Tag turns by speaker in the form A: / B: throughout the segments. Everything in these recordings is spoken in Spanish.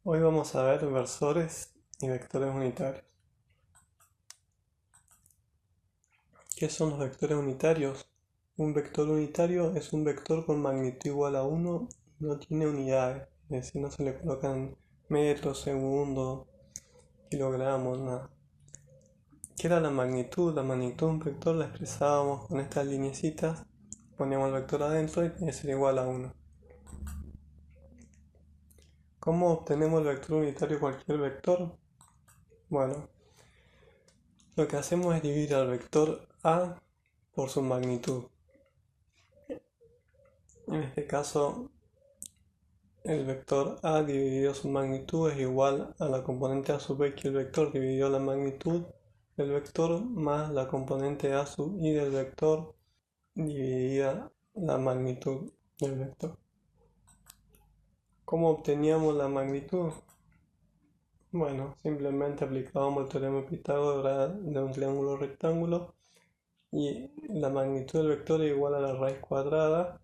A: Hoy vamos a ver versores y vectores unitarios. ¿Qué son los vectores unitarios? Un vector unitario es un vector con magnitud igual a 1 y no tiene unidades, es decir, no se le colocan metros, segundos, kilogramos, nada. ¿Qué era la magnitud? La magnitud de un vector la expresábamos con estas lineecitas, poníamos el vector adentro y tiene que ser igual a 1. ¿Cómo obtenemos el vector unitario de cualquier vector? Bueno, lo que hacemos es dividir al vector A por su magnitud. En este caso, el vector A dividido su magnitud es igual a la componente A sub x el vector dividido la magnitud del vector más la componente A sub y del vector dividida la magnitud del vector. ¿Cómo obteníamos la magnitud? Bueno, simplemente aplicábamos el teorema de Pitágoras de un triángulo rectángulo y la magnitud del vector es igual a la raíz cuadrada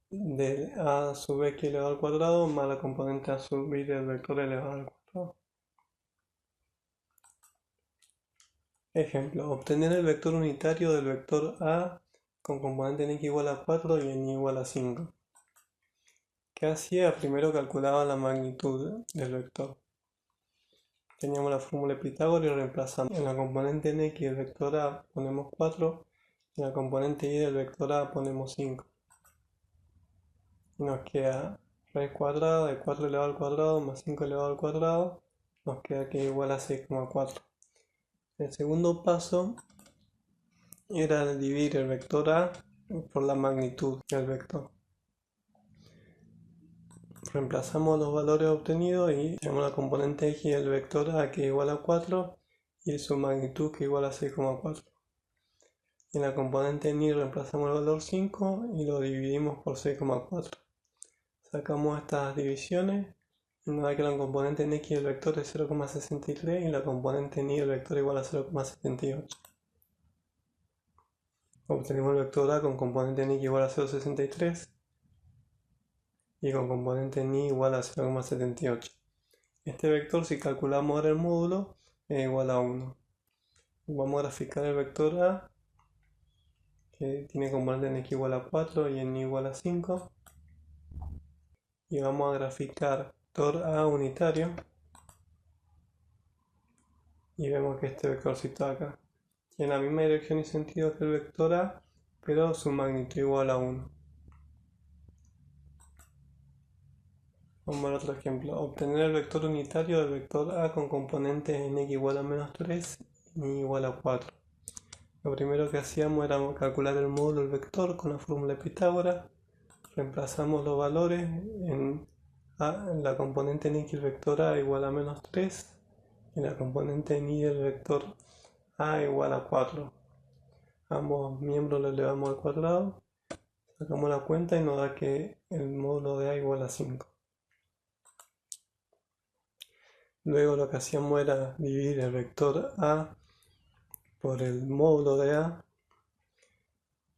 A: de a sub x elevado al cuadrado más la componente a sub y del vector elevado al cuadrado. Ejemplo, obtener el vector unitario del vector a con componente en x igual a 4 y en y igual a 5. ¿Qué hacía? Primero calculaba la magnitud del vector. Teníamos la fórmula de Pitágoras y reemplazamos. En la componente en x del vector a ponemos 4, en la componente y del vector a ponemos 5. Nos queda raíz cuadrada de 4 elevado al cuadrado más 5 elevado al cuadrado, nos queda que es igual a 6,4. El segundo paso era dividir el vector A por la magnitud del vector. Reemplazamos los valores obtenidos y tenemos la componente x del vector A que es igual a 4 y su magnitud que es igual a 6,4. En la componente y reemplazamos el valor 5 y lo dividimos por 6,4. Sacamos estas divisiones y nos da que la componente en x del vector es 0,63 y la componente en y del vector igual a 0,78. Obtenemos el vector A con componente en x igual a 0,63 y con componente en y igual a 0,78. Este vector, si calculamos ahora el módulo, es igual a 1. Vamos a graficar el vector A, que tiene componente en x igual a 4 y en y igual a 5. Y vamos a graficar vector A unitario. Y vemos que este vectorcito acá tiene la misma dirección y sentido que el vector A, pero su magnitud igual a 1. Vamos a ver otro ejemplo. Obtener el vector unitario del vector A con componentes en x igual a menos 3 y y igual a 4. Lo primero que hacíamos era calcular el módulo del vector con la fórmula de Pitágoras. Reemplazamos los valores en la componente en x del vector A igual a menos 3 y la componente en y del vector A igual a 4. Ambos miembros lo elevamos al cuadrado, sacamos la cuenta y nos da que el módulo de A igual a 5. Luego lo que hacíamos era dividir el vector A por el módulo de A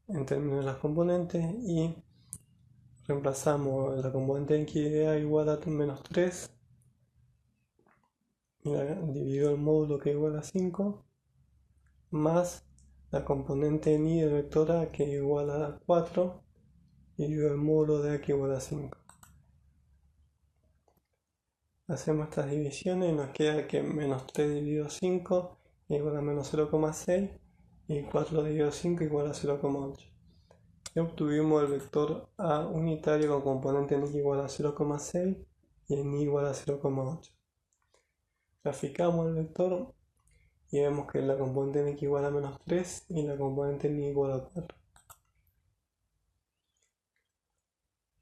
A: en términos de las componentes y reemplazamos la componente en x de A igual a menos 3 y dividido el módulo que es igual a 5 más la componente en y del vector A que es igual a 4 y dividido el módulo de A que es igual a 5. Hacemos estas divisiones y nos queda que menos 3 dividido 5 es igual a menos 0,6 y 4 dividido 5 igual a 0,8. Y obtuvimos el vector A unitario con componente en x igual a 0,6 y en y igual a 0,8. Graficamos el vector y vemos que la componente en x igual a menos 3 y la componente en y igual a 4.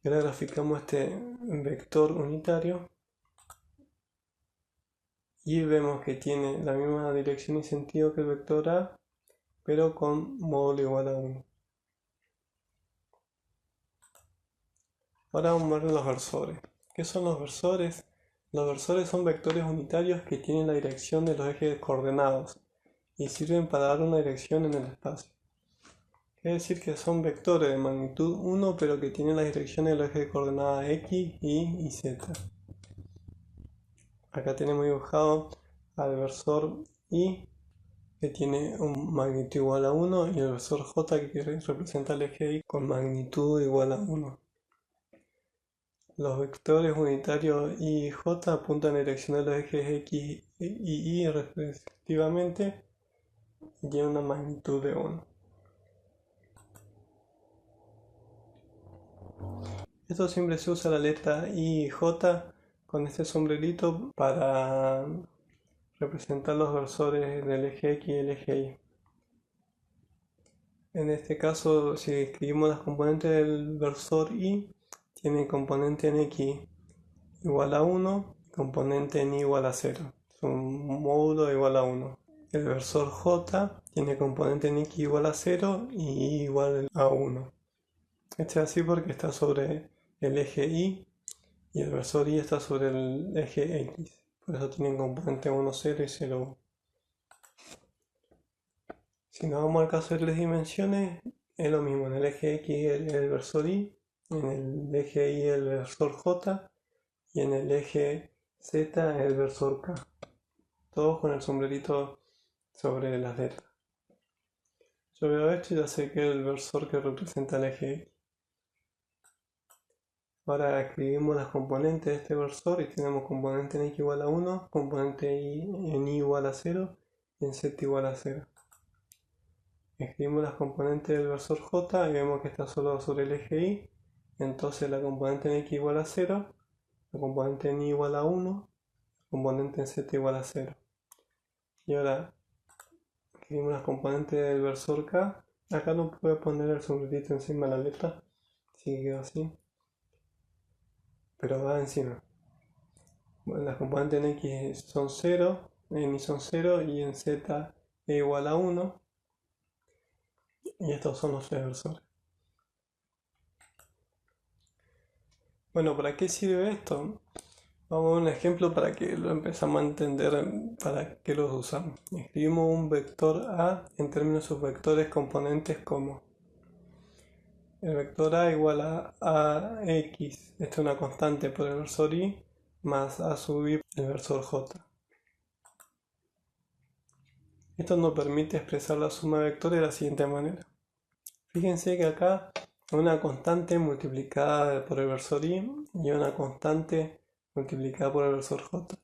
A: Y ahora graficamos este vector unitario y vemos que tiene la misma dirección y sentido que el vector A, pero con módulo igual a 1. Ahora vamos a ver los versores. ¿Qué son los versores? Los versores son vectores unitarios que tienen la dirección de los ejes coordenados y sirven para dar una dirección en el espacio. Quiere decir que son vectores de magnitud 1 pero que tienen las direcciones de los ejes de coordenadas x, y z. Acá tenemos dibujado al versor I, que tiene un magnitud igual a 1, y el versor J, que representa el eje Y con magnitud igual a 1. Los vectores unitarios I y J apuntan en dirección a los ejes X y Y respectivamente y tienen una magnitud de 1. Esto siempre se usa la letra I y J con este sombrerito para representar los versores del eje X y el eje Y. En este caso, si escribimos las componentes del versor Y, tiene componente en X igual a 1 y componente en Y igual a 0. Es un módulo igual a 1. El versor J tiene componente en X igual a 0 y Y igual a 1. Este es así porque está sobre el eje Y y el versor Y está sobre el eje X. Por eso tienen componente 1, 0 y 0, 1. Si nos vamos al caso de 3 dimensiones, es lo mismo. En el eje X el versor Y, en el eje Y el versor J y en el eje Z el versor K. Todos con el sombrerito sobre las letras. Yo veo esto y ya sé que es el versor que representa el eje X. Ahora escribimos las componentes de este versor y tenemos componente en X igual a 1, componente en Y igual a 0 y en Z igual a 0. Escribimos las componentes del versor J y vemos que está solo sobre el eje Y. Entonces la componente en X igual a 0, la componente en Y igual a 1, la componente en Z igual a 0. Y ahora escribimos las componentes del versor K. Acá no puedo poner el sombrerito encima de la letra, así que quedó así, pero va encima. Bueno, las componentes en X son 0, en Y son 0 y en Z es igual a 1. Y estos son los tres versores. Bueno, ¿para qué sirve esto? Vamos a ver un ejemplo para que lo empezamos a entender para qué los usamos. Escribimos un vector A en términos de sus vectores componentes como el vector A igual a X, esta es una constante por el versor Y, más A sub I el versor J. Esto nos permite expresar la suma de vectores de la siguiente manera. Fíjense que acá hay una constante multiplicada por el versor Y y una constante multiplicada por el versor J.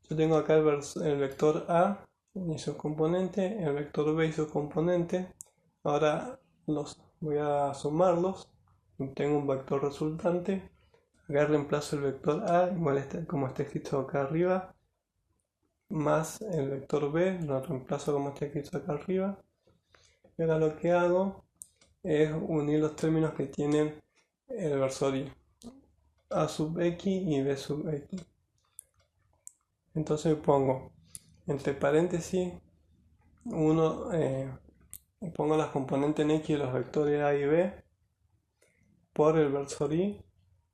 A: Yo tengo acá el vector A y su componente, el vector B y su componente. Ahora los voy a sumarlos. Tengo un vector resultante. Acá reemplazo el vector A, igual como está escrito acá arriba, más el vector B, lo reemplazo como está escrito acá arriba. Y ahora lo que hago es unir los términos que tienen el versor Y, A sub X y B sub X. Entonces pongo entre paréntesis pongo las componentes en X de los vectores A y B por el versor Y,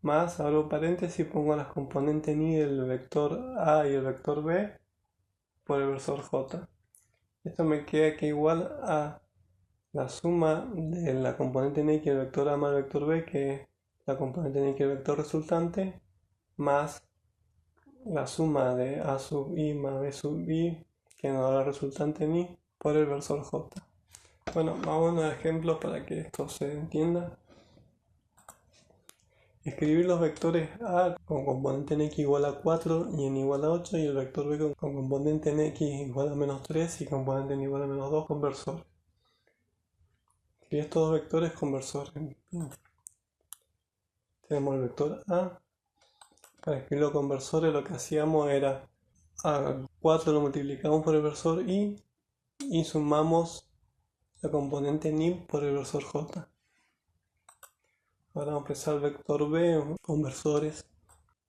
A: más abro paréntesis, pongo las componentes en Y del vector A y el vector B por el versor J. Esto me queda que igual a la suma de la componente en X del vector A más el vector B, que es la componente en X del vector resultante, más la suma de A sub I más B sub I, que nos da la resultante en Y, por el versor J. Bueno, vamos a unos ejemplos para que esto se entienda. Escribir los vectores A con componente en X igual a 4 y en igual a 8 y el vector B con componente en X igual a menos 3 y componente en igual a menos 2 conversores. Y estos dos vectores conversores. Bien. Tenemos el vector A. Para escribirlo conversores lo que hacíamos era a 4 lo multiplicamos por el versor Y y sumamos la componente en Y por el versor J. Ahora vamos a empezar el vector B conversores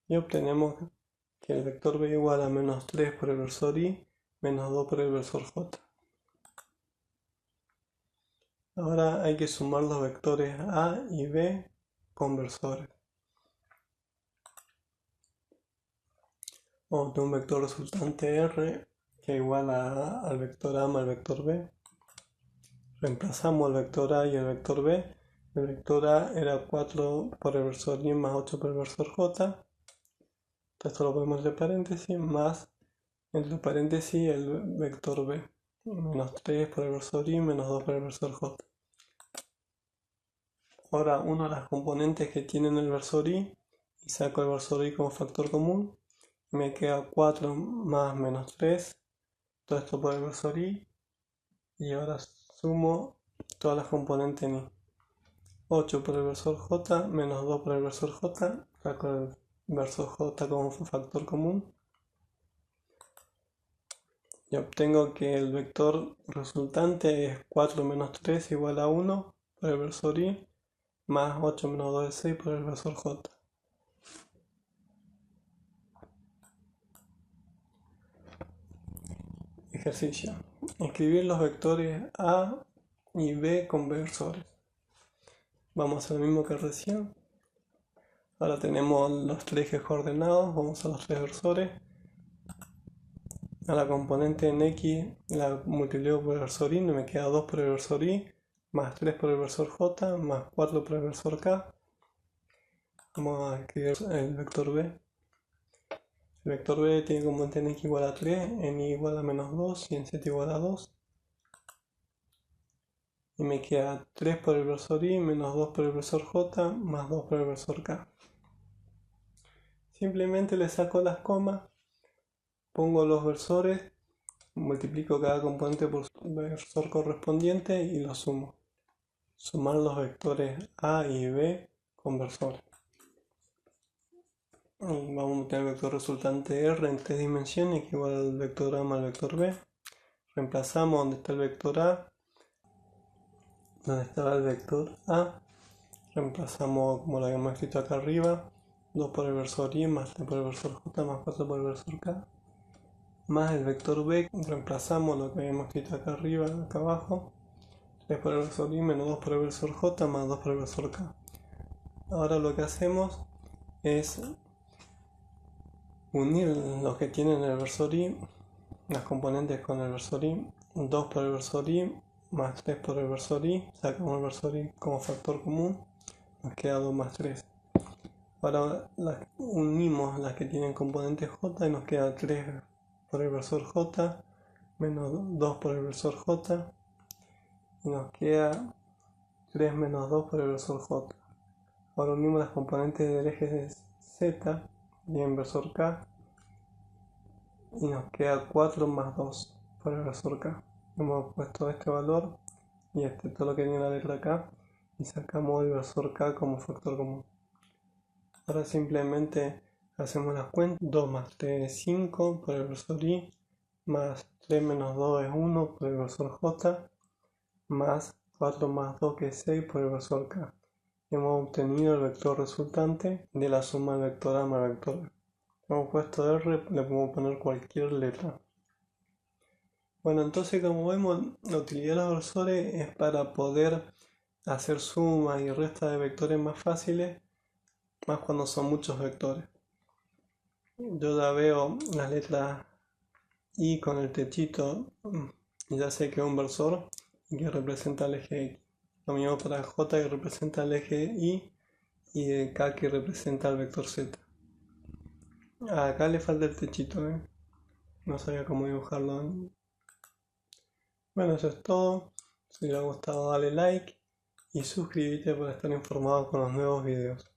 A: y obtenemos que el vector B igual a menos 3 por el versor Y menos 2 por el versor J. Ahora hay que sumar los vectores A y B conversores. Vamos a tener un vector resultante R que igual al vector A más el vector B. Reemplazamos el vector A y el vector B. El vector A era 4 por el versor Y más 8 por el versor J. Esto lo ponemos entre paréntesis, más entre paréntesis el vector b. Menos 3 por el versor y, menos 2 por el versor j. Ahora uno de las componentes que tienen el versor y saco el versor y como factor común. Me queda 4 más menos 3. Todo esto por el versor y. Y ahora sumo todas las componentes en i. 8 por el versor j, menos 2 por el versor j. Saco el versor j como factor común. Y obtengo que el vector resultante es 4 menos 3 igual a 1 por el versor i, más 8 menos 2 es 6 por el versor j. Ejercicio. Escribir los vectores a y b con versores. Vamos a hacer lo mismo que recién. Ahora tenemos los tres ejes coordenados, vamos a los tres versores. A la componente en x la multiplico por el versor y, no me queda 2 por el versor y, más 3 por el versor j, más 4 por el versor k. Vamos a escribir el vector b. El vector b tiene componente en x igual a 3, en y igual a menos 2 y en z igual a 2. Y me queda 3 por el versor y, menos 2 por el versor j, más 2 por el versor k. Simplemente le saco las comas, pongo los versores, multiplico cada componente por su versor correspondiente y los sumo. Sumar los vectores a y b con versores. Y vamos a tener el vector resultante r en 3 dimensiones, que es igual al vector a más el vector b. Reemplazamos donde está el vector a, donde estaba el vector a. Reemplazamos como lo habíamos escrito acá arriba, 2 por el versor y, más 3 por el versor j, más 4 por el versor k. Más el vector b, reemplazamos lo que habíamos escrito acá arriba, acá abajo. 3 por el versor y, menos 2 por el versor j, más 2 por el versor k. Ahora lo que hacemos es unir los que tienen el versor y, las componentes con el versor y, 2 por el versor y, más 3 por el versor y, sacamos el versor y como factor común, nos queda 2 más 3. Ahora unimos las que tienen componentes j y nos queda 3 por el versor j, menos 2 por el versor j, y nos queda 3 menos 2 por el versor j. Ahora unimos las componentes del eje z y el versor k, y nos queda 4 más 2 por el versor k. Hemos puesto este valor y todo lo que tiene la letra k, y sacamos el versor k como factor común. Ahora simplemente hacemos las cuentas. 2 más 3 es 5 por el versor y, más 3 menos 2 es 1 por el versor j, más 4 más 2 que es 6 por el versor k. Hemos obtenido el vector resultante de la suma del vector a más el vector b. Hemos puesto r, le podemos poner cualquier letra. Bueno, entonces como vemos, la utilidad de los versores es para poder hacer sumas y restas de vectores más fáciles, más cuando son muchos vectores. Yo ya veo las letras i con el techito y ya sé que es un versor y que representa el eje x. Lo mismo para j, que representa el eje y el k, que representa el vector z. Acá le falta el techito, no sabía cómo dibujarlo. Bueno, eso es todo. Si te ha gustado, dale like y suscríbete para estar informado con los nuevos videos.